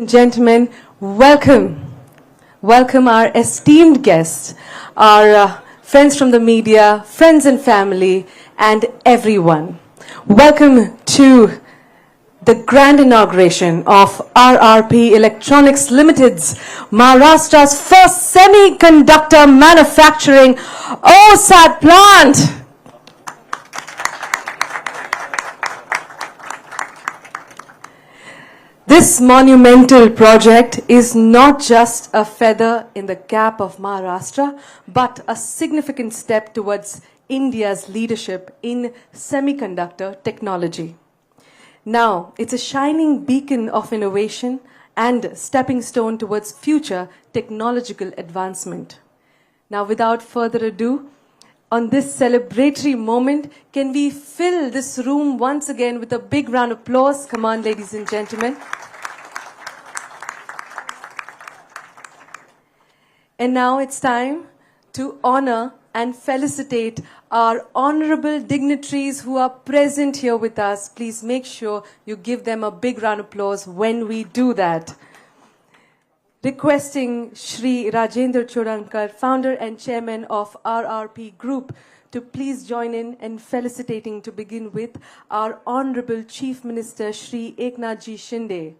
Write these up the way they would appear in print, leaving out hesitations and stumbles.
Gentlemen, welcome. Welcome our esteemed guests, our friends from the media, friends and family, and everyone. Welcome to the grand inauguration of RRP Electronics Limited's Maharashtra's first semiconductor manufacturing OSAT plant. This monumental project is not just a feather in the cap of Maharashtra, but a significant step towards India's leadership in semiconductor technology. Now, it's a shining beacon of innovation and stepping stone towards future technological advancement. Now, without further ado, on this celebratory moment, can we fill this room once again with a big round of applause? Come on, ladies and gentlemen. And now it's time to honor and felicitate our honorable dignitaries who are present here with us. Please make sure you give them a big round of applause when we do that. Requesting Shri Rajendra Chodankar, founder and chairman of RRP Group, to please join in felicitating to begin with our Honorable Chief Minister Shri Eknath Ji Shinde.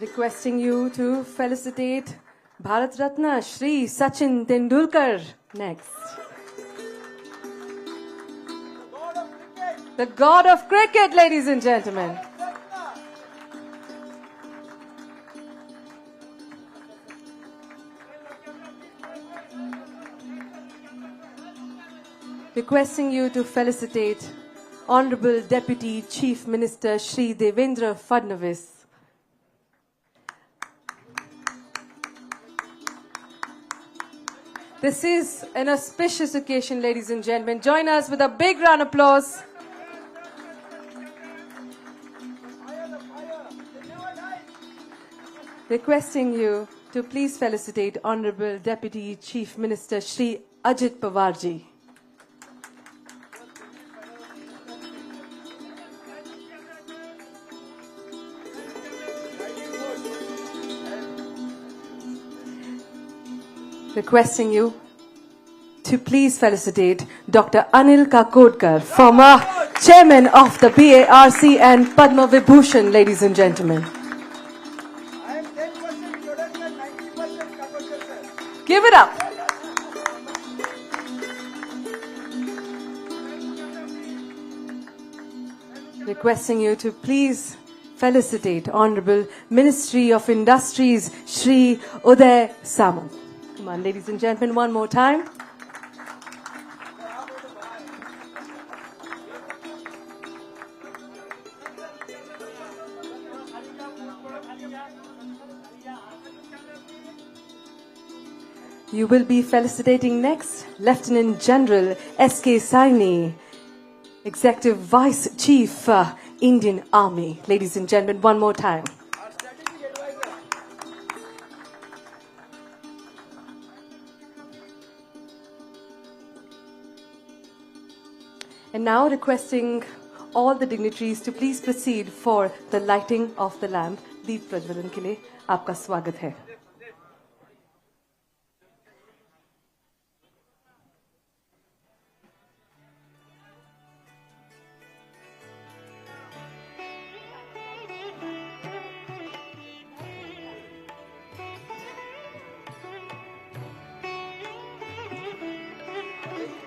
Requesting you to felicitate Bharat Ratna Shri Sachin Tendulkar next. The god of cricket, ladies and gentlemen. Requesting you to felicitate Honorable Deputy Chief Minister Shri Devendra Fadnavis. This is an auspicious occasion, ladies and gentlemen. Join us with a big round of applause. Requesting you to please felicitate Honorable Deputy Chief Minister Shri Ajit Pawarji. Requesting you to please felicitate Dr. Anil Kakodkar, former chairman of the BARC and Padma Vibhushan, ladies and gentlemen. I am 10% Chodankar, 90% Kakodkar, sir. Give it up. Requesting you to please felicitate Honorable Ministry of Industries, Shri Uday Samant. Come on, ladies and gentlemen, one more time. You will be felicitating next Lieutenant General S.K. Saini, Executive Vice Chief, Indian Army. Ladies and gentlemen, one more time. Our strategic advisor. And now requesting all the dignitaries to please proceed for the lighting of the lamp. Deep Prajwalan ke liye aapka swagat hai.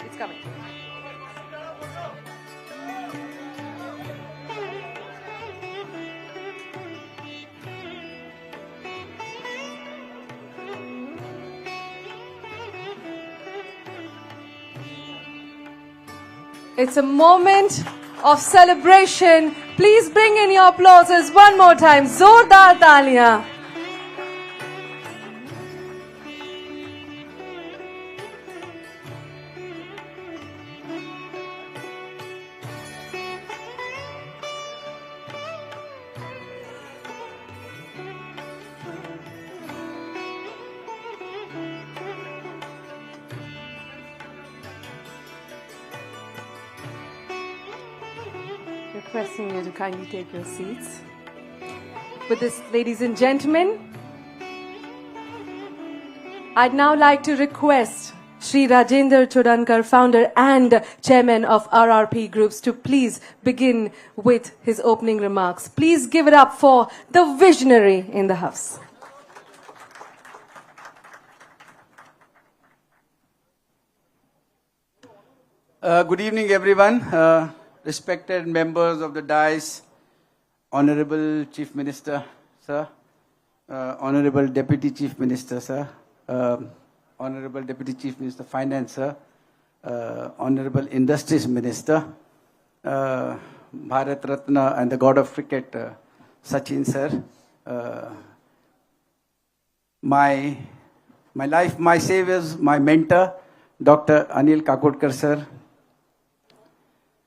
It's coming. It's a moment of celebration. Please bring in your applauses one more time. Zordar taaliyan. Requesting you to kindly take your seats. With this, ladies and gentlemen, I'd now like to request Shri Rajendra Chodankar, founder and chairman of RRP Groups, to please begin with his opening remarks. Please give it up for the visionary in the house. Good evening, everyone. Respected members of the dais, Honorable Chief Minister, sir, Honorable Deputy Chief Minister, sir, Honorable Deputy Chief Minister Finance, sir, Honorable Industries Minister, Bharat Ratna and the God of Cricket, Sachin, sir, my life, my saviors, my mentor, Dr. Anil Kakodkar, sir,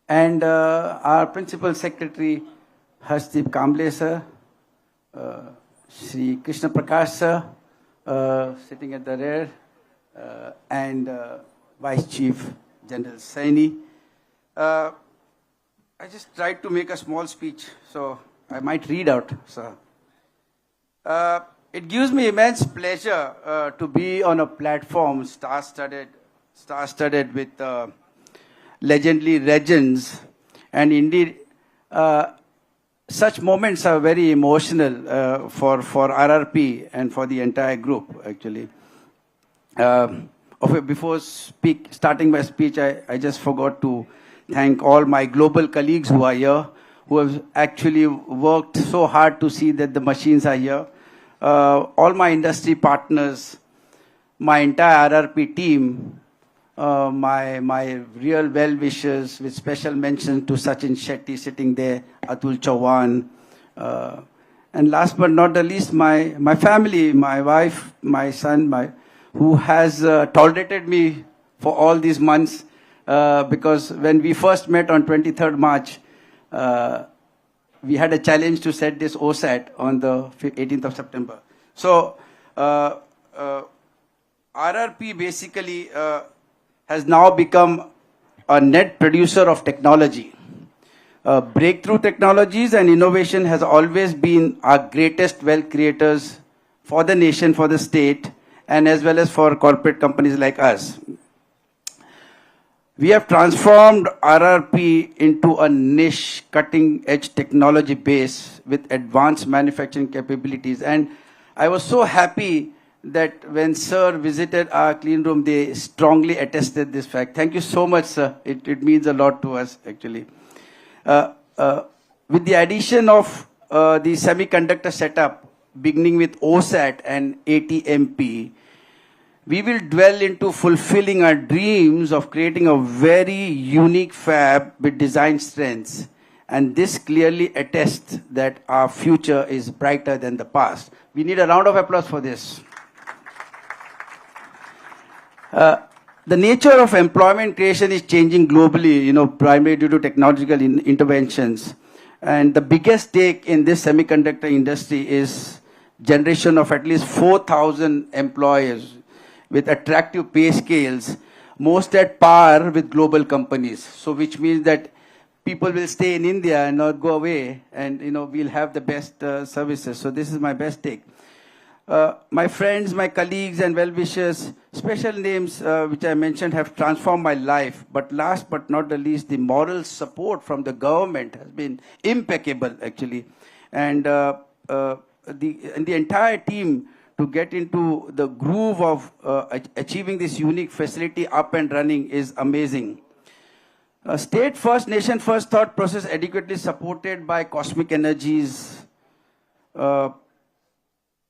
and our Principal Secretary, Harshdeep Kamble, sir, Shri Krishna Prakash, sir, sitting at the rear, and Vice Chief General Saini. I just tried to make a small speech, so I might read out, sir. It gives me immense pleasure to be on a platform star-studded with legendary legends, and indeed, such moments are very emotional for RRP and for the entire group, actually. Before starting my speech, I just forgot to thank all my global colleagues who are here, who have actually worked so hard to see that the machines are here. All my industry partners, my entire RRP team, my real well-wishers, with special mention to Sachin Shetty sitting there, Atul Chauhan, and last but not the least, my family, my wife, my son, who has tolerated me for all these months, because when we first met on 23rd March, we had a challenge to set this OSAT on the 18th of September. So, RRP basically has now become a net producer of technology. Breakthrough technologies and innovation has always been our greatest wealth creators for the nation, for the state, and as well as for corporate companies like us. We have transformed RRP into a niche, cutting-edge technology base with advanced manufacturing capabilities. And I was so happy that when Sir visited our clean room, they strongly attested this fact. Thank you so much, sir. It means a lot to us, actually. With the addition of the semiconductor setup, beginning with OSAT and ATMP, we will dwell into fulfilling our dreams of creating a very unique fab with design strengths. And this clearly attests that our future is brighter than the past. We need a round of applause for this. The nature of employment creation is changing globally, primarily due to technological interventions. And the biggest stake in this semiconductor industry is generation of at least 4,000 employers with attractive pay scales, most at par with global companies. So which means that people will stay in India and not go away, and we'll have the best services. So this is my best take. My friends, my colleagues and well-wishers, special names which I mentioned have transformed my life. But last but not the least, the moral support from the government has been impeccable, actually. And the entire team to get into the groove of achieving this unique facility up and running is amazing. State first, nation first thought process adequately supported by cosmic energies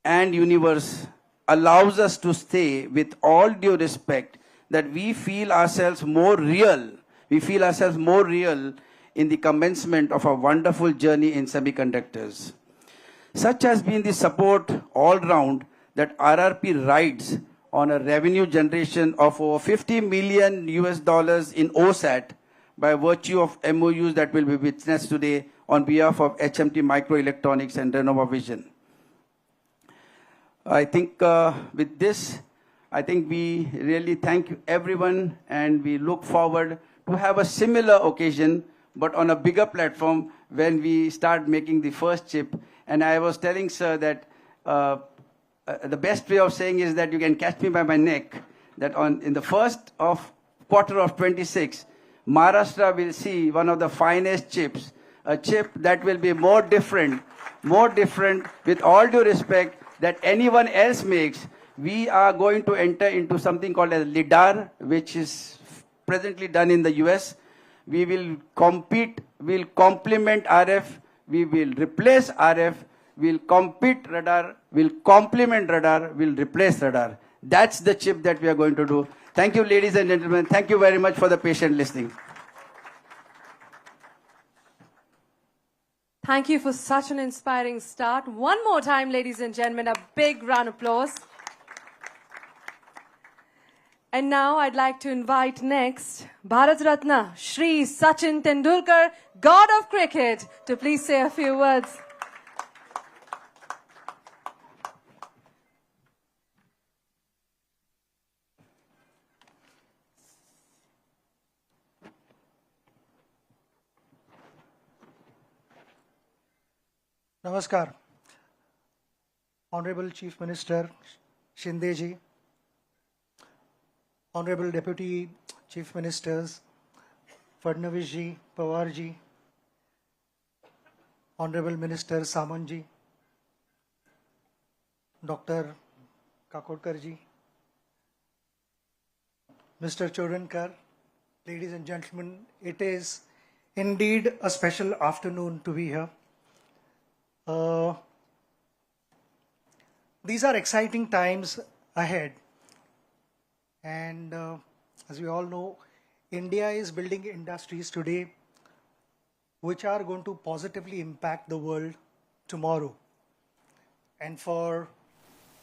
and universe allows us to say with all due respect that we feel ourselves more real. We feel ourselves more real in the commencement of a wonderful journey in semiconductors. Such has been the support all round that RRP rides on a revenue generation of over $50 million in OSAT by virtue of MOUs that will be witnessed today on behalf of HMT Microelectronics and Renova Vision. I think with this, I think we really thank everyone, and we look forward to have a similar occasion but on a bigger platform when we start making the first chip. And I was telling sir that the best way of saying is that you can catch me by my neck, that in the first quarter of 26, Maharashtra will see one of the finest chips, a chip that will be more different, with all due respect, that anyone else makes. We are going to enter into something called a LIDAR, which is presently done in the US. We will compete, we'll complement RF, we will replace RF, we'll compete radar, we'll complement radar, we'll replace radar. That's the chip that we are going to do. Thank you, ladies and gentlemen. Thank you very much for the patient listening. Thank you for such an inspiring start. One more time, ladies and gentlemen, a big round of applause. And now I'd like to invite next Bharat Ratna, Shri Sachin Tendulkar, God of Cricket, to please say a few words. Namaskar. Honorable Chief Minister Shinde ji, Honorable Deputy Chief Ministers Fadnavis ji, Pawar ji, Honorable Minister Samant ji, Dr. Kakodkar ji, Mr. Chodankar, ladies and gentlemen, it is indeed a special afternoon to be here. These are exciting times ahead, and as we all know, India is building industries today which are going to positively impact the world tomorrow. And for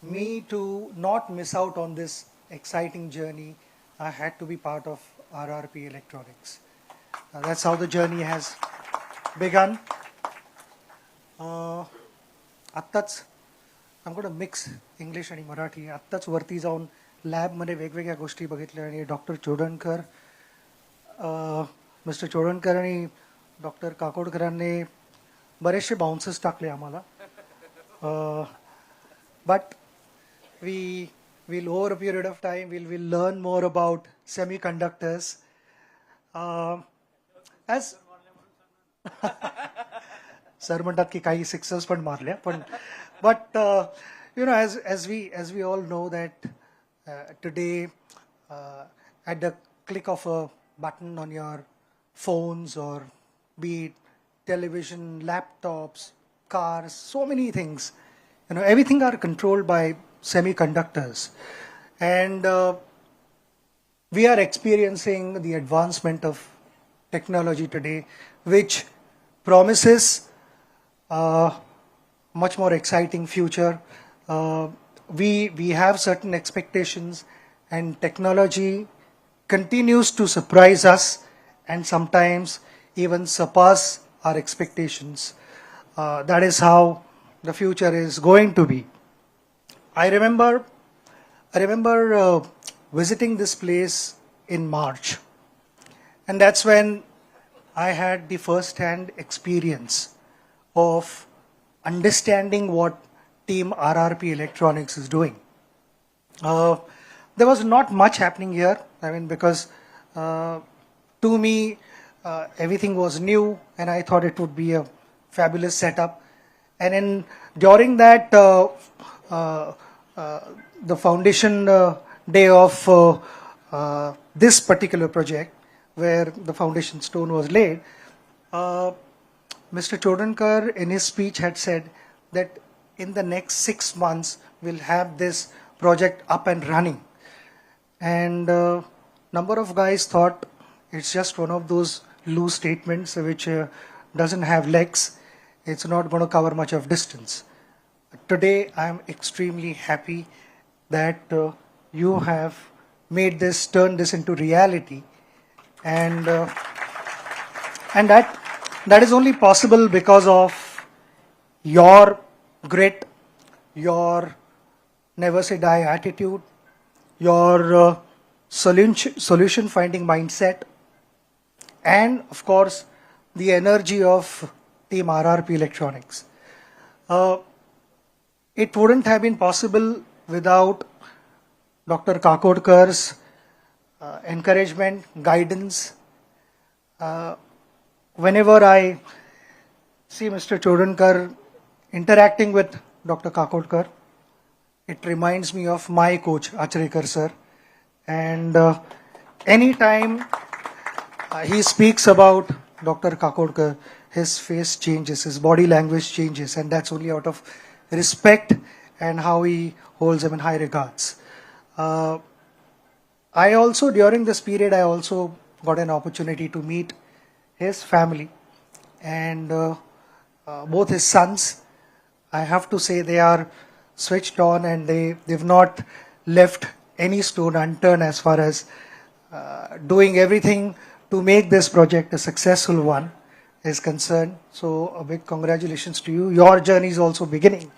me to not miss out on this exciting journey, I had to be part of RRP Electronics. That's how the journey has begun. आत्ताच I'm going to mix English आणि मराठी. आत्ताच वरती जाऊन लॅबमध्ये वेगवेगळ्या गोष्टी बघितल्या आणि डॉक्टर चोडणकर, मिस्टर चोडणकर आणि डॉक्टर काकोडकरांनी बरेचसे बाउन्सेस टाकले आम्हाला. But we will, over a period of time, we'll learn more about semiconductors. As sir म्हणतात की काही सिक्सर्स पण मारल्या पण but you know, as we all know that today at the click of a button on your phones, or be it television, laptops, cars, so many things, you know, everything are controlled by semiconductors. And we are experiencing the advancement of technology today, which promises much more exciting future. We have certain expectations, and technology continues to surprise us and sometimes even surpass our expectations. That is how the future is going to be. I remember visiting this place in March, and that's when I had the first-hand experience of understanding what Team RRP Electronics is doing. There was not much happening here. I mean, because to me, everything was new, and I thought it would be a fabulous setup. And during that, the foundation day of this particular project, where the foundation stone was laid, Mr. Chodankar in his speech had said that in the next 6 months we'll have this project up and running. And number of guys thought it's just one of those loose statements which doesn't have legs. It's not going to cover much of distance. Today I am extremely happy that you have made this, turned this into reality, and that is only possible because of your grit, your never say die attitude, your solution finding mindset, and of course the energy of Team RRP Electronics. It wouldn't have been possible without Dr. Kakodkar's encouragement, guidance. Whenever I see Mr. Chodankar interacting with Dr. Kakodkar, it reminds me of my coach, Achrekar sir. And anytime he speaks about Dr. Kakodkar, his face changes, his body language changes, and that's only out of respect and how he holds him in high regards. I also, during this period, I also got an opportunity to meet his family and both his sons. I have to say they are switched on and they've not left any stone unturned as far as doing everything to make this project a successful one is concerned. So a big congratulations to you. Your journey is also beginning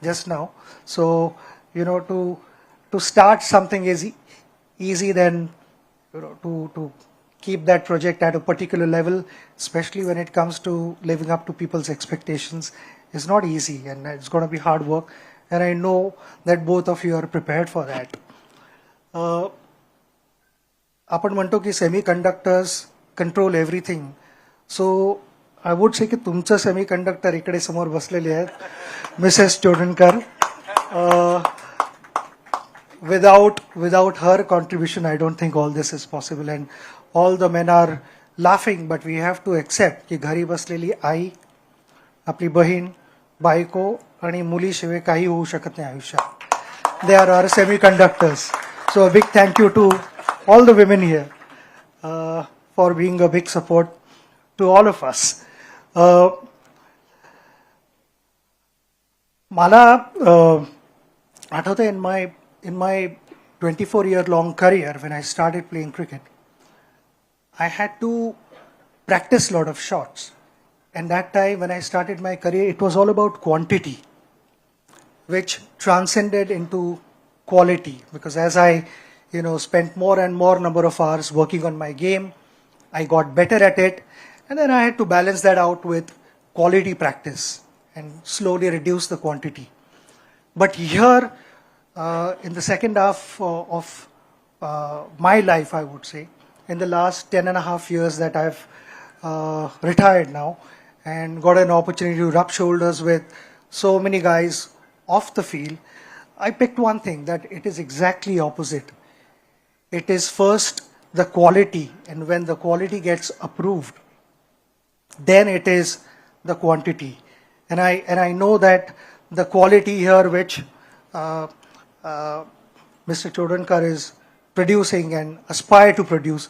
just now. So, you know, to start something is easy than, you know, to keep that project at a particular level, especially when it comes to living up to people's expectations, is not easy, and it's going to be hard work. And I know that both of you are prepared for that. आपण म्हणतो की semiconductors control everything. So I would say की तुमचं semiconductor इकडे समोर बसलेले आहेत Mrs Chodankar. Without her contribution, I don't think all this is possible. And all the men are laughing, but we have to accept की घरी बसलेली आई, आपली बहीण, बायको आणि मुलीशिवाय काही होऊ शकत नाही आयुष्यात. They are our semiconductors. So a big thank you to all the women here for being a big support to all of us. मला आठवतं in my 24-year long career, when I started playing cricket, I had to practice a lot of shots. And that time when I started my career, it was all about quantity, which transcended into quality. Because as I, spent more and more number of hours working on my game, I got better at it. And then I had to balance that out with quality practice and slowly reduce the quantity. But here, in the second half of my life, I would say, in the last 10.5 years that I've retired now and got an opportunity to rub shoulders with so many guys off the field, I picked one thing, that it is exactly opposite. It is first the quality, and when the quality gets approved, then it is the quantity. And I know that the quality here which Mr. Chodankar is producing and aspire to produce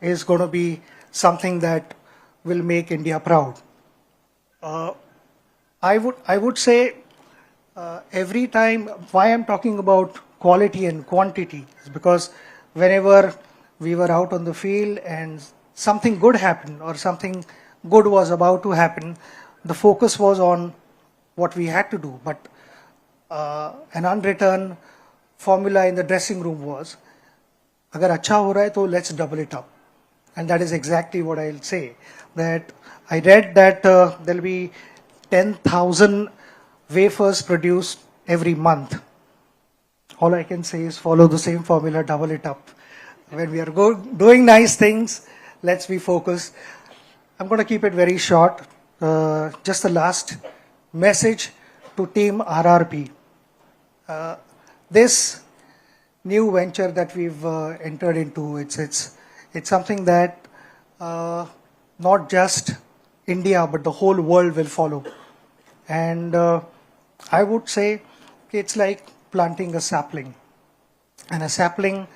is going to be something that will make India proud. I would say every time why I'm talking about quality and quantity is because whenever we were out on the field and something good happened or something good was about to happen, the focus was on what we had to do. But an unwritten formula in the dressing room was, agar acha ho raha hai, to let's double it up. And that is exactly what I'll say. That I read that there'll be 10,000 wafers produced every month. All I can say is follow the same formula, double it up. When we are doing nice things, let's be focused. I'm going to keep it very short. Just the last message to Team RRP. This new venture that we've entered into, it's something that not just India but the whole world will follow. And I would say it's like planting a sapling. And a sapling,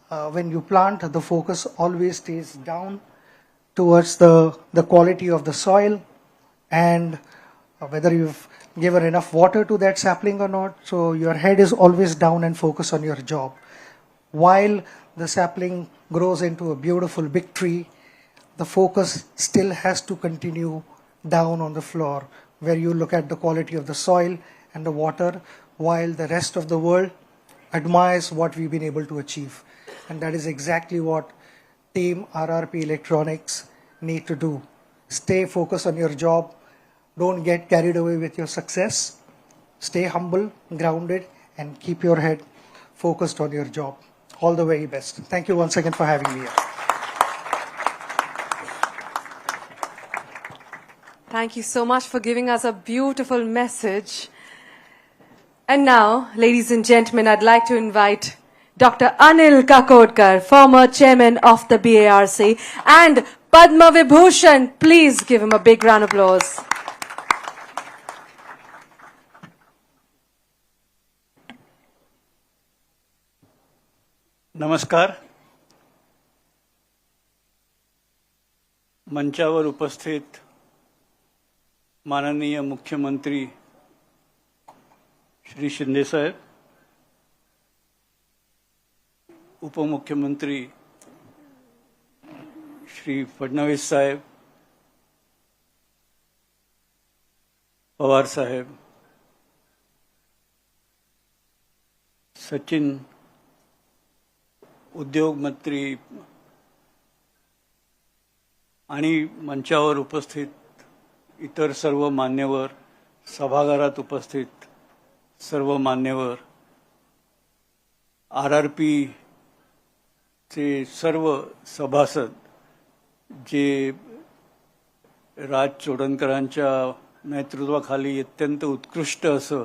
when you plant, the focus always stays down towards the quality of the soil and whether you've given enough water to that sapling or not. So your head is always down and focus on your job. While the sapling grows into a beautiful big tree, the focus still has to continue down on the floor, where you look at the quality of the soil and the water, while the rest of the world admires what we've been able to achieve. And that is exactly what Team RRP Electronics need to do. Stay focused on your job. Don't get carried away with your success. Stay humble, grounded, and keep your head focused on your job. All the very best. Thank you once again for having me here. Thank you so much for giving us a beautiful message. And now, ladies and gentlemen, I'd like to invite Dr. Anil Kakodkar, former chairman of the BARC, and Padma Vibhushan. Please give him a big round of applause. नमस्कार. मंचावर उपस्थित माननीय मुख्यमंत्री श्री शिंदे साहेब, उपमुख्यमंत्री श्री फडणवीस साहेब, पवार साहेब, सचिन उद्योग मंत्री आणि मंचावर उपस्थित इतर सर्व मान्यवर, सभागृहात उपस्थित सर्व मान्यवर, आरआरपी चे सर्व सभासद जे राज चोडणकरांच्या नेतृत्वाखाली अत्यंत उत्कृष्ट असं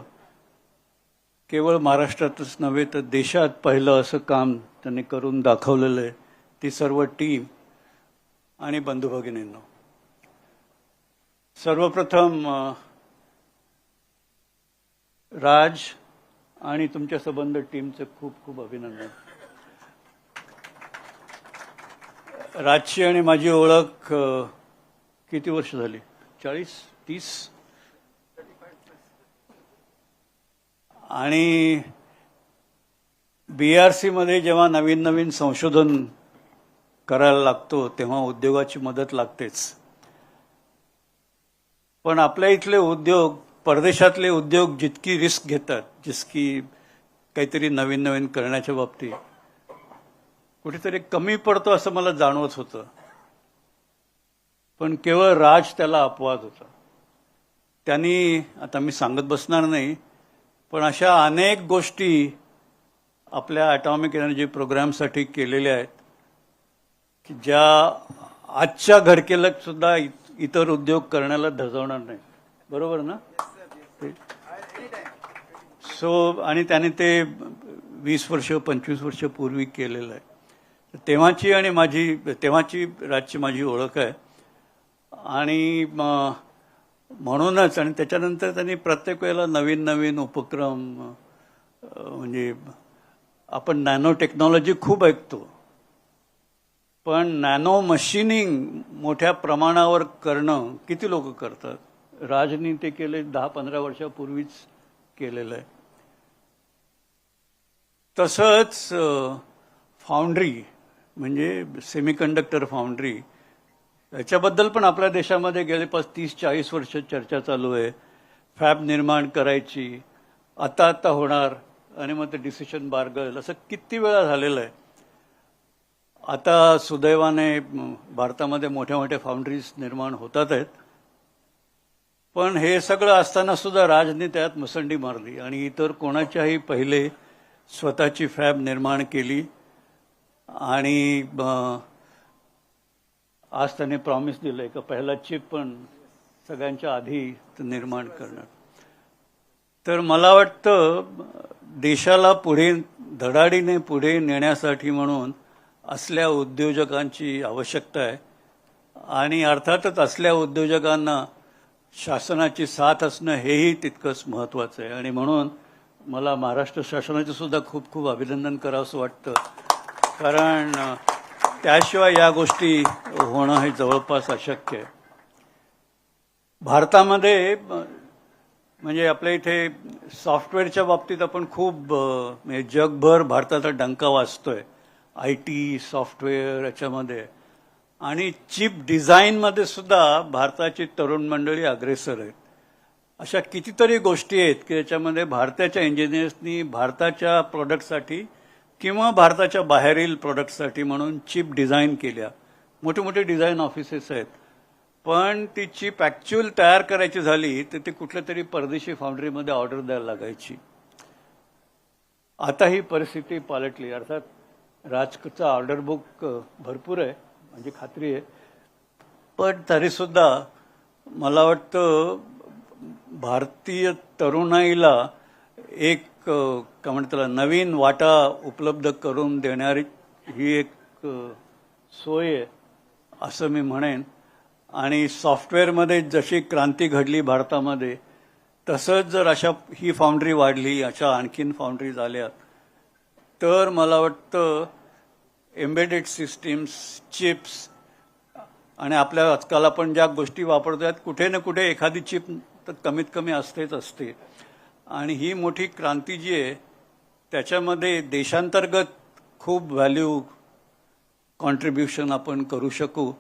केवळ महाराष्ट्रातच नव्हे तर देशात पहिलं असं काम त्यांनी करून दाखवलेलं आहे, ती सर्व टीम आणि बंधू भगिनींनो, सर्वप्रथम राज आणि तुमच्या संबंध टीमचे खूप खूप अभिनंदन. राजची आणि माझी ओळख किती वर्ष झाली? 40-30. आणि बीआरसी मध्ये जेव्हा नवीन नवीन संशोधन करायला लागतो तेव्हा उद्योगाची मदत लागतेच. पण आपल्या इथले उद्योग, परदेशातले उद्योग जितकी रिस्क घेतात, जितकी काहीतरी नवीन नवीन करण्याच्या बाबतीत कुठेतरी कमी पडतो असं मला जाणवत होतं. पण केवळ राज त्याला अपवाद होता. त्यांनी, आता मी सांगत बसणार नाही, पण अशा अनेक गोष्टी आपल्या ॲटॉमिक एनर्जी प्रोग्रामसाठी केलेल्या आहेत की ज्या आजच्या घडकेला सुद्धा इतर उद्योग करण्याला धजवणार नाही. बरोबर ना? आणि त्याने ते 20 वर्ष 25 वर्ष पूर्वी केलेलं आहे. तेव्हाची राजची माझी ओळख आहे. आणि म्हणूनच, आणि त्याच्यानंतर त्यांनी प्रत्येक वेळेला नवीन नवीन उपक्रम, म्हणजे आपण नॅनो टेक्नॉलॉजी खूप ऐकतो, पण नॅनो मशिनिंग मोठ्या प्रमाणावर करणं किती लोक करतात? राजनी ते केले 10-15 वर्षापूर्वीच केलेलं आहे. तसंच फाउंड्री, म्हणजे सेमीकंडक्टर फाउंड्री, याच्याबद्दल पण आपल्या देशामध्ये गेले 35-40 वर्ष चर्चा चालू आहे. फॅब निर्माण करायची, आता होणार, आणि मग ते डिसिशन बारगल, असं किती वेळा झालेलं आहे. आता सुदैवाने भारतामध्ये मोठ्या मोठ्या फाउंड्रीज निर्माण होतात आहेत. पण हे सगळं असताना सुद्धा राजनी त्यात मुसंडी मारली आणि इतर कोणाच्याही पहिले स्वतःची फॅब निर्माण केली. आणि आज त्याने प्रॉमिस दिलंय का पहिला चिप पण सगळ्यांच्या आधी निर्माण करणार. तर मला वाटतं देशाला पुढे धडाडीने पुढे नेण्यासाठी म्हणून असल्या उद्योजकांची आवश्यकता आहे. आणि अर्थातच असल्या उद्योजकांना शासनाची साथ असणं हेही तितकंच महत्त्वाचं आहे. आणि म्हणून मला महाराष्ट्र शासनाचे सुद्धा खूप खूप अभिनंदन करावंसं वाटतं, कारण त्याशिवाय या गोष्टी होणं हे जवळपास अशक्य आहे. भारतामध्ये म्हणजे आपल्या इथे सॉफ्टवेअरच्या बाबतीत आपण खूप, म्हणजे जगभर भारताचा डंका वाजतोय. IT, सॉफ्टवेअर याच्यामध्ये, आणि चिप डिझाईनमध्ये सुद्धा भारताची तरुण मंडळी अग्रेसर आहेत. अशा कितीतरी गोष्टी आहेत की याच्यामध्ये भारताच्या इंजिनियर्सनी भारताच्या प्रोडक्टसाठी किंवा भारताच्या बाहेरील प्रोडक्टसाठी म्हणून चिप डिझाईन केल्या. मोठे मोठे डिझाईन ऑफिसेस आहेत. पण ती चिप ऍक्च्युअल तयार करायची झाली तर ती कुठल्या तरी परदेशी फाउंड्रीमध्ये ऑर्डर द्यायला लागायची. आता ही परिस्थिती पालटली. अर्थात राजचं ऑर्डर बुक भरपूर आहे, म्हणजे खात्री आहे, पण तरीसुद्धा मला वाटतं भारतीय तरुणाईला एक काय म्हणतात त्याला नवीन वाटा उपलब्ध करून देणारी ही एक सोय आहे असं मी म्हणेन. आणि सॉफ्टवेअरमध्ये जशी क्रांती घडली भारतामध्ये, तसंच जर अशा ही फाउंड्री वाढली, अशा आणखीन फाउंड्रीज आल्या, तर मला वाटतं एम्बेडेड सिस्टीम्स, चिप्स आणि आपल्या आजकाल आपण ज्या गोष्टी वापरतोय कुठे ना कुठे एखादी चिप तर कमीत कमी असतेच असते. आणि ही मोठी क्रांती जी आहे त्याच्यामध्ये देशांतर्गत खूप व्हॅल्यू कॉन्ट्रीब्युशन आपण करू शकू.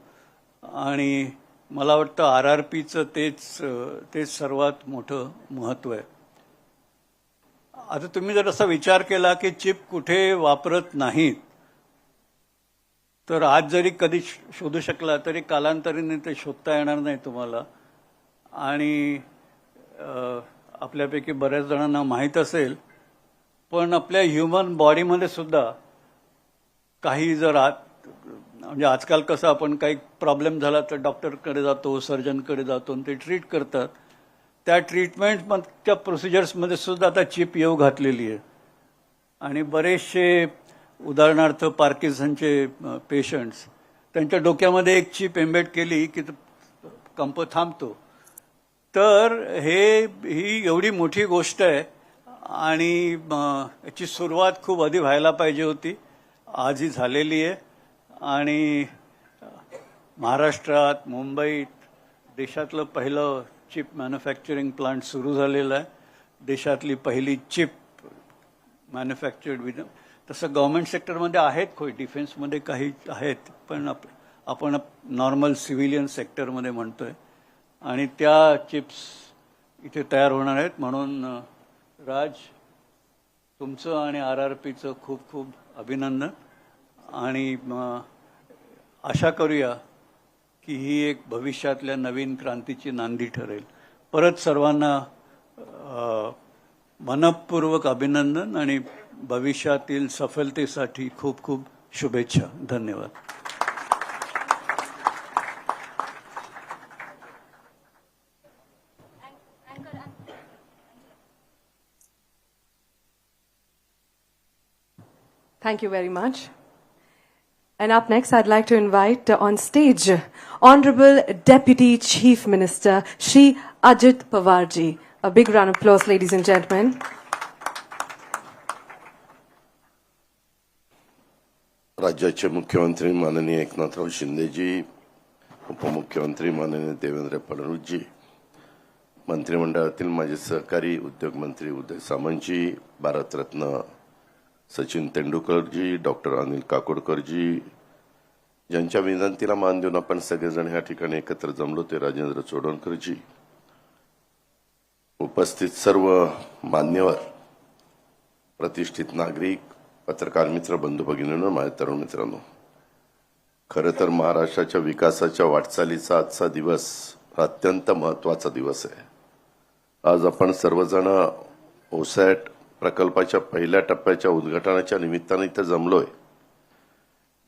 आणि मला वाटतं RRPचं तेच सर्वात मोठं महत्त्व आहे. आता तुम्ही जर असा विचार केला की चिप कुठे वापरत नाहीत, तर आज जरी कधी शोधू शकला तरी कालांतराने ते शोधता येणार नाही तुम्हाला. आणि आपल्यापैकी बऱ्याच जणांना माहीत असेल, पण आपल्या ह्युमन बॉडीमध्ये सुद्धा काही जर म्हणजे आजकाल कसं आपण काही प्रॉब्लेम झाला तर डॉक्टरकडे जातो, सर्जनकडे जातो आणि ते ट्रीट करतात. त्या ट्रीटमेंटच्या प्रोसिजर्समध्ये सुद्धा आता चिप येऊ घातलेली आहे. आणि बरेचसे उदाहरणार्थ पार्किन्सनचे पेशंट्स, त्यांच्या डोक्यामध्ये एक चिप एम्बेड केली की कंप थांबतो. तर ही एवढी मोठी गोष्ट आहे आणि याची सुरुवात खूप आधी व्हायला पाहिजे होती. आज ही झालेली आहे. आणि महाराष्ट्रात, मुंबईत देशातलं पहिलं चिप मॅन्युफॅक्चरिंग प्लांट सुरू झालेलं आहे. देशातली पहिली चिप मॅन्युफॅक्चर्ड विथ, तसं गव्हर्नमेंट सेक्टरमध्ये आहेत, खोय डिफेन्समध्ये काही आहेत, पण आपण नॉर्मल सिव्हिलियन सेक्टरमध्ये म्हणतोय. आणि त्या चिप्स इथे तयार होणार आहेत. म्हणून राज, तुमचं आणि RRPचं खूप खूप अभिनंदन. आणि आशा करूया की ही एक भविष्यातल्या नवीन क्रांतीची नांदी ठरेल. परत सर्वांना मनपूर्वक अभिनंदन आणि भविष्यातील सफलतेसाठी खूप खूप शुभेच्छा. धन्यवाद. Thank you very much. And up next, I'd like to invite on stage Honorable Deputy Chief Minister Shri Ajit Pawarji. A big round of applause, ladies and gentlemen. राज्याचे मुख्यमंत्री माननीय एकनाथराव शिंदेजी, उपमुख्यमंत्री माननीय देवेंद्र फडणवीसजी, मंत्रिमंडळातील माझे सहकारी उद्योगमंत्री उदय सामंतजी, भारतरत्न सचिन तेंडुलकरजी, डॉक्टर अनिल काकोडकरजी, ज्यांच्या विनंतीला मान देऊन आपण सगळेजण ह्या ठिकाणी एकत्र जमलो ते राजेंद्र चोडणकरजी, उपस्थित सर्व मान्यवर, प्रतिष्ठित नागरिक, पत्रकार मित्र, बंधू भगिनींनो, माझ्या तरुण मित्रांनो, खरं तर महाराष्ट्राच्या विकासाच्या वाटचालीचा आजचा दिवस हा अत्यंत महत्वाचा दिवस आहे. आज आपण सर्वजण OSAT प्रकल्पाच्या पहिल्या टप्प्याच्या उद्घाटनाच्या निमित्तानं इथं जमलोय.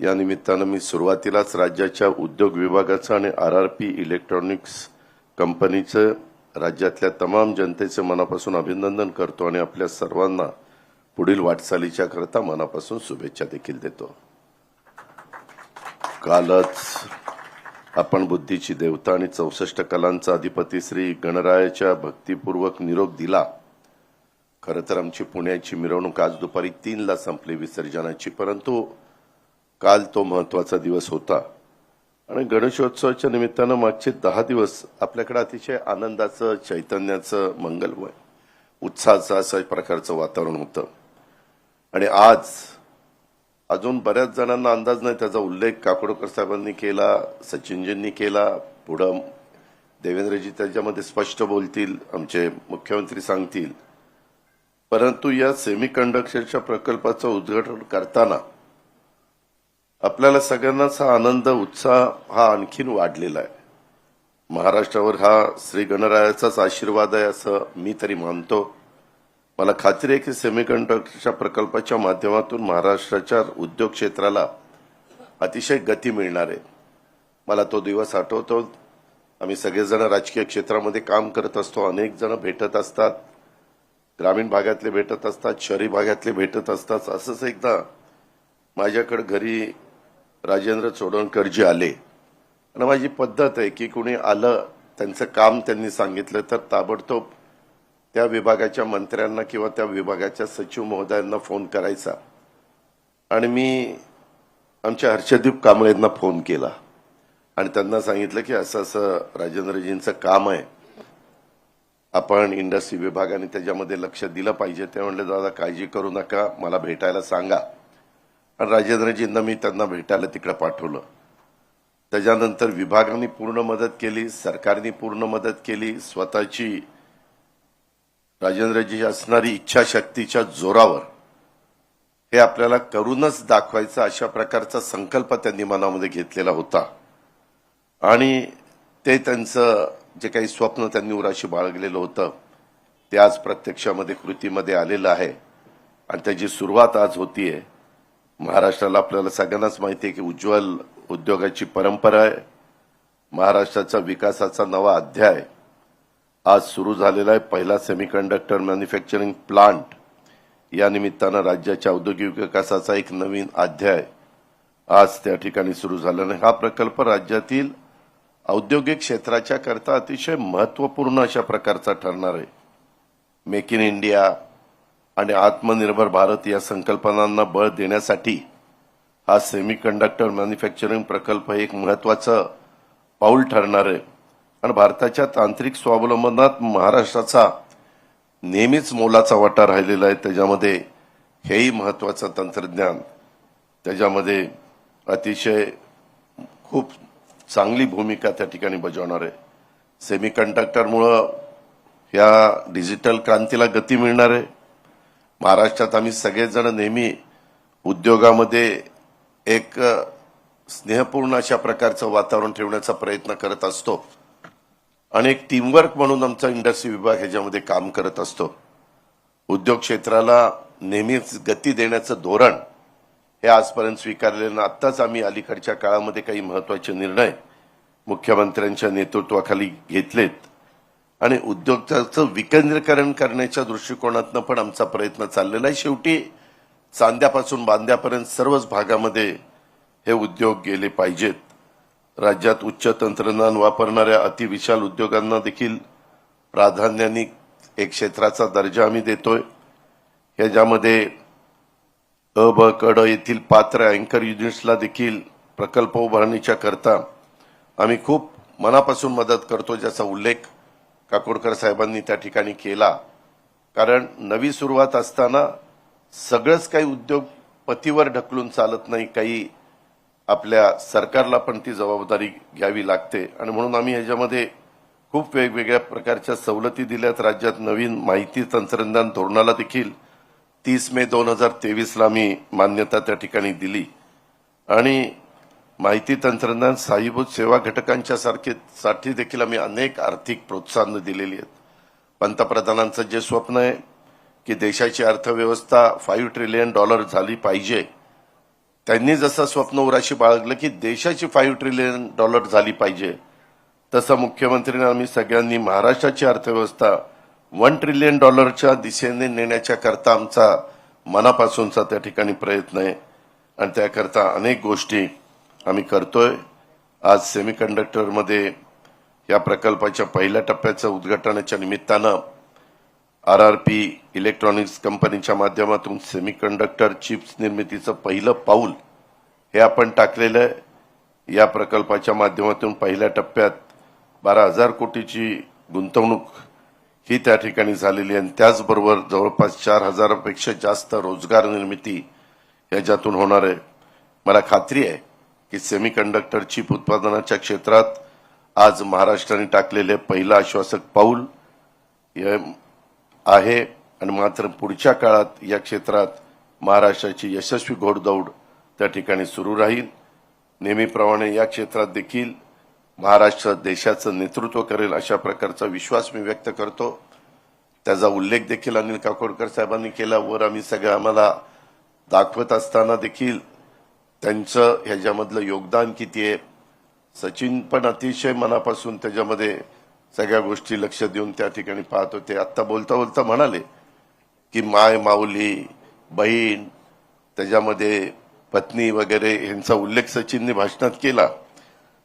या निमित्तानं मी सुरुवातीलाच राज्याच्या उद्योग विभागाचं आणि RRP इलेक्ट्रॉनिक्स कंपनीचं राज्यातल्या तमाम जनतेचे मनापासून अभिनंदन करतो आणि आपल्या सर्वांना पुढील वाटचालीच्या करता मनापासून शुभेच्छा देखील देतो. कालच आपण बुद्धीची देवता आणि 64 कलांचा अधिपती श्री गणरायाच्या भक्तिपूर्वक निरोप दिला. खरं तर आमची पुण्याची मिरवणूक आज दुपारी 3ला संपली विसर्जनाची, परंतु काल तो महत्वाचा दिवस होता आणि गणेशोत्सवाच्या निमित्तानं मागचे 10 दिवस आपल्याकडे अतिशय आनंदाचं, चैतन्याचं, मंगलमय, उत्साहाचं असं प्रकारचं वातावरण होतं. आणि आज अजून बऱ्याच जणांना अंदाज नाही, त्याचा उल्लेख काकोडकर साहेबांनी केला, सचिनजींनी केला, पुढं देवेंद्रजी त्याच्यामध्ये स्पष्ट बोलतील, आमचे मुख्यमंत्री सांगतील. परंतु या सेमीकंडक्टरच्या प्रकल्पाचं उद्घाटन करताना आपल्याला सगळ्यांनाच हा आनंद, उत्साह हा आणखीन वाढलेला आहे. महाराष्ट्रावर हा श्री गणरायाचाच आशीर्वाद आहे असं मी तरी मानतो. मला खात्री आहे की सेमीकंडक्टरच्या प्रकल्पाच्या माध्यमातून महाराष्ट्राच्या उद्योग क्षेत्राला अतिशय गती मिळणार आहे. मला तो दिवस आठवतो. आम्ही सगळेजण राजकीय क्षेत्रामध्ये काम करत असतो. अनेक जण भेटत असतात. ग्रामीण भागातले भेटत असतात, शहरी भागातले भेटत असतात. असंच एकदा माझ्याकडे घरी राजेंद्र चोडणकरजी आले आणि माझी पद्धत आहे की कुणी आलं, त्यांचं काम त्यांनी सांगितलं तर ताबडतोब त्या विभागाच्या मंत्र्यांना किंवा त्या विभागाच्या सचिव महोदयांना फोन करायचा. आणि मी आमच्या हर्षदीप कांबळेंना फोन केला आणि त्यांना सांगितलं की असं असं राजेंद्रजींचं काम आहे, आपण इंडस्ट्री विभागाने त्याच्यामध्ये लक्ष दिलं पाहिजे. ते म्हणले दादा काळजी करू नका, मला भेटायला सांगा. आणि राजेंद्रजींना मी त्यांना भेटायला तिकडे पाठवलं. त्याच्यानंतर विभागाने पूर्ण मदत केली, सरकारने पूर्ण मदत केली. स्वतःची राजेंद्रजी असणारी इच्छाशक्तीच्या जोरावर हे आपल्याला करूनच दाखवायचं अशा प्रकारचा संकल्प त्यांनी मनामध्ये घेतलेला होता. आणि ते त्यांचं जे काही स्वप्न त्यांनी उराशी बाळगलेलं होतं ते आज प्रत्यक्षामध्ये कृतीमध्ये आलेलं आहे आणि त्याची सुरुवात आज होतीये. महाराष्ट्राला आपल्याला सगळ्यांनाच माहिती आहे की उज्ज्वल उद्योगाची परंपरा आहे. महाराष्ट्राचा विकासाचा नवा अध्याय आज सुरू झालेला आहे. पहिला सेमीकंडक्टर मॅन्युफॅक्चरिंग प्लांट या निमित्तानं राज्याच्या औद्योगिक विकासाचा एक नवीन अध्याय आज त्या ठिकाणी सुरू झाला. हा प्रकल्प राज्यातील औद्योगिक क्षेत्राच्या करता अतिशय महत्वपूर्ण अशा प्रकारचा ठरणार आहे. मेक इन इंडिया आणि आत्मनिर्भर भारत या संकल्पनांना बळ देण्यासाठी हा सेमीकंडक्टर मॅन्युफॅक्चरिंग प्रकल्प एक महत्वाचं पाऊल ठरणार आहे. आणि भारताच्या तांत्रिक स्वावलंबनात महाराष्ट्राचा नेहमीच मोलाचा वाटा राहिलेला आहे. त्याच्यामध्ये हेही महत्वाचं तंत्रज्ञान त्याच्यामध्ये अतिशय खूप चांगली भूमिका त्या ठिकाणी बजावणार आहे. सेमीकंडक्टरमुळं या डिजिटल क्रांतीला गती मिळणार आहे. महाराष्ट्रात आम्ही सगळेजण नेहमी उद्योगामध्ये एक स्नेहपूर्ण अशा प्रकारचं वातावरण ठेवण्याचा प्रयत्न करत असतो आणि एक टीमवर्क म्हणून आमचा इंडस्ट्री विभाग ह्याच्यामध्ये काम करत असतो. उद्योग क्षेत्राला नेहमीच गती देण्याचं धोरण हे आजपर्यंत स्वीकारलेलं. आत्ताच आम्ही अलीकडच्या काळामध्ये काही महत्वाचे निर्णय मुख्यमंत्र्यांच्या नेतृत्वाखाली घेतलेत आणि उद्योगाचं विकेंद्रीकरण करण्याच्या दृष्टिकोनातनं पण आमचा प्रयत्न चाललेला आहे. शेवटी चांद्यापासून बांद्यापर्यंत सर्वच भागामध्ये हे उद्योग गेले पाहिजेत. राज्यात उच्च तंत्रज्ञान वापरणाऱ्या अतिविशाल उद्योगांना देखील प्राधान्याने एक क्षेत्राचा दर्जा आम्ही देतोय. ह्याच्यामध्ये अ ब क ड येथील पात्र अँकर युनिट्सला देखील प्रकल्प उभारणीच्या करता आम्ही खूप मनापासून मदत करतो, ज्याचा उल्लेख काकोडकर साहेबांनी त्या ठिकाणी केला. कारण नवी सुरुवात असताना सगळंच काही उद्योगपतीवर ढकलून चालत नाही, काही आपल्या सरकारला पण ती जबाबदारी घ्यावी लागते. आणि म्हणून आम्ही ह्याच्यामध्ये खूप वेगवेगळ्या प्रकारच्या सवलती दिल्यात. राज्यात नवीन माहिती तंत्रज्ञान धोरणाला देखील 30 मे 2023ला आम्ही मान्यता त्या ठिकाणी दिली आणि माहिती तंत्रज्ञान साहिभूत सेवा घटकांच्या साठी देखील आम्ही अनेक आर्थिक प्रोत्साहन दिलेली आहेत. पंतप्रधानांचं जे स्वप्न आहे की देशाची अर्थव्यवस्था $5 ट्रिलियन झाली पाहिजे, त्यांनी जसं स्वप्न उराशी बाळगलं की देशाची $5 ट्रिलियन झाली पाहिजे, तसं मुख्यमंत्र्यांनी आम्ही सगळ्यांनी महाराष्ट्राची अर्थव्यवस्था $1 ट्रिलियन दिशेने नेण्याच्या करता आमचा मनापासूनचा त्या ठिकाणी प्रयत्न आहे आणि त्याकरता अनेक गोष्टी आम्ही करतोय. आज सेमीकंडक्टरमध्ये या प्रकल्पाच्या पहिल्या टप्प्याचं उद्घाटनाच्या निमित्तानं RRP इलेक्ट्रॉनिक्स कंपनीच्या माध्यमातून सेमीकंडक्टर चिप्स निर्मितीचं पहिलं पाऊल हे आपण टाकलेलं आहे. या प्रकल्पाच्या माध्यमातून पहिल्या टप्प्यात 12,000 कोटीची गुंतवणूक ही त्या ठिकाणी झालेली आहे. त्याचबरोबर जवळपास 4,000पेक्षा जास्त रोजगार निर्मिती याच्यातून होणार आहे. मला खात्री आहे की सेमीकंडक्टर चिप उत्पादनाच्या क्षेत्रात आज महाराष्ट्राने टाकलेले पहिलं आश्वासक पाऊल आहे आणि मात्र पुढच्या काळात या क्षेत्रात महाराष्ट्राची यशस्वी घोडदौड त्या ठिकाणी सुरू राहील. नेहमीप्रमाणे या क्षेत्रात देखील महाराष्ट्र देशाचं नेतृत्व करेल अशा प्रकारचा विश्वास मी व्यक्त करतो. त्याचा उल्लेख देखील अनिल काकोडकर साहेबांनी केला. वर आम्ही सगळं आम्हाला दाखवत असताना देखील त्यांचं ह्याच्यामधलं योगदान किती आहे. सचिन पण अतिशय मनापासून त्याच्यामध्ये सगळ्या गोष्टी लक्ष देऊन त्या ठिकाणी पाहत होते. आता बोलता बोलता म्हणाले की माय, माऊली, बहीण, त्याच्यामध्ये पत्नी वगैरे यांचा उल्लेख सचिनने भाषणात केला.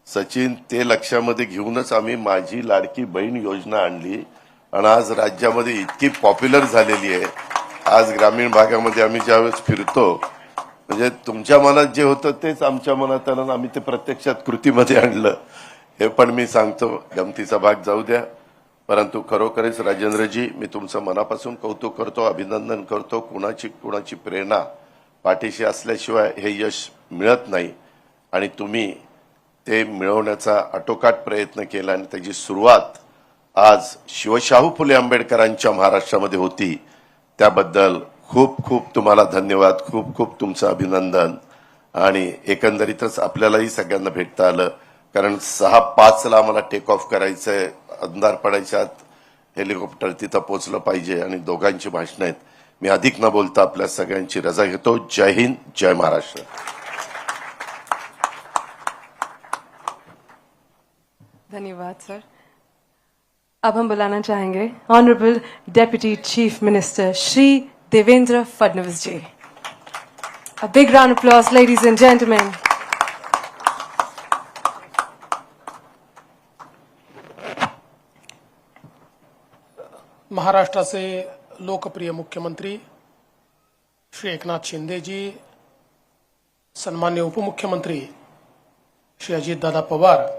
सचिन, ते लक्षामध्ये घेऊनच आम्ही माझी लाडकी बहीण योजना आणली आणि आज राज्यामध्ये इतकी पॉप्युलर झालेली आहे. आज ग्रामीण भागामध्ये आम्ही ज्यावेळेस फिरतो, म्हणजे तुमच्या मनात जे होतं तेच आमच्या मनात आलं, आम्ही ते प्रत्यक्षात कृतीमध्ये आणलं. हे पण मी सांगतो, गमतीचा भाग जाऊ द्या. परंतु खरोखरच राजेंद्रजी, मी तुमचं मनापासून कौतुक करतो, अभिनंदन करतो. कुणाची प्रेरणा पाठीशी असल्याशिवाय हे यश मिळत नाही आणि तुम्ही ते मिळवण्याचा आटोकाट प्रयत्न केला आणि त्याची सुरुवात आज शिवशाहू फुले आंबेडकरांच्या महाराष्ट्रामध्ये होती. त्याबद्दल खूप खूप तुम्हाला धन्यवाद, खूप खूप तुमचं अभिनंदन. आणि एकंदरीतच आपल्यालाही सगळ्यांना भेटता आलं, कारण 6:05 आम्हाला टेक ऑफ करायचंय. अंधार पडायच्या आत हेलिकॉप्टर तिथं पोहोचलं पाहिजे आणि दोघांची भाषणं आहेत. मी अधिक न बोलता आपल्या सगळ्यांची रजा घेतो. जय हिंद, जय महाराष्ट्र. धन्यवाद सर. अब हम बुलाना चाहेंगे honourable deputy chief minister Shri Devendra Fadnavis ji. A big round of applause, ladies and gentlemen. महाराष्ट्राचे लोकप्रिय मुख्यमंत्री श्री एकनाथ शिंदेजी, सन्मान्य उपमुख्यमंत्री श्री अजितदादा पवार,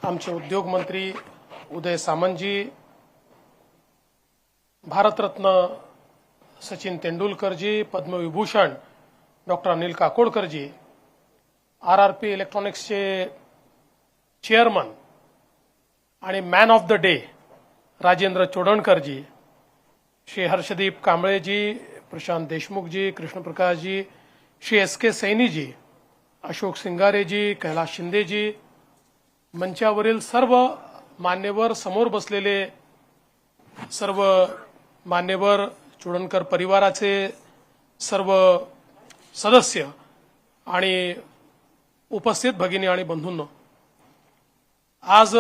आमचे उद्योग मंत्री उदय सामंतजी, भारतरत्न सचिन तेंडुलकरजी, पद्मविभूषण डॉक्टर अनिल काकोडकरजी, आरआरपी इलेक्ट्रॉनिक्सचे चेअरमन आणि man of the day Rajendra Chodankarji, Shri Harshdeep Kambleji, Prashant Deshmukhji, Krishnaprakashji, Shri S K. Sainiji, Ashok Singareji, Kailas Shindeji, मंचावरील सर्व मान्यवर, समोर बसलेले सर्व मान्यवर, चोडणकर परिवाराचे सर्व सदस्य आणि उपस्थित भगिनी आणि बंधूंनो, आज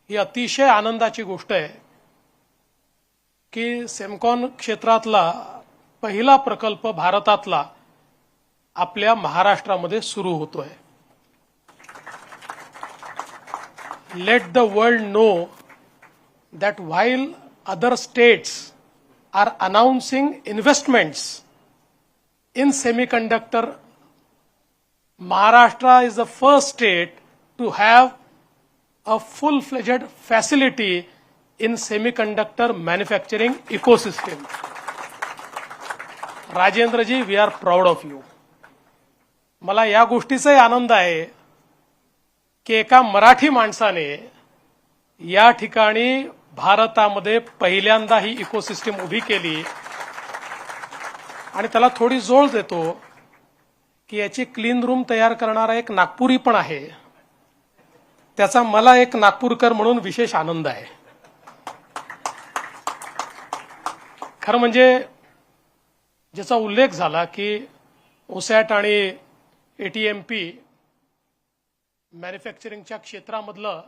ही अतिशय आनंदाची गोष्ट आहे की सेमकॉन क्षेत्रातला पहिला प्रकल्प भारतातला आपल्या महाराष्ट्रामध्ये सुरू होतोय. Let the world know that while other states are announcing investments in semiconductor, Maharashtra is the first state to have a full-fledged facility in semiconductor manufacturing ecosystem. Rajendraji, we are proud of you. मला या गोष्टीचाही आनंद आहे की एका मराठी माणसाने या ठिकाणी भारतामध्ये पहिल्यांदा ही इकोसिस्टम उभी केली आणि त्याला थोडी जोड देतो की याची क्लीन रूम तयार करणारा एक नागपुरी पण आहे. त्याचा मला एक नागपूरकर म्हणून विशेष आनंद आहे. खरं म्हणजे ज्याचा उल्लेख झाला की ओसॅट आणि एटीएमपी मॅन्युफॅक्चरिंगच्या क्षेत्रामधलं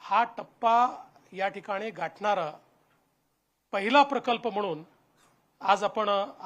हा टप्पा या ठिकाणी गाठणारा पहिला प्रकल्प म्हणून आज आपण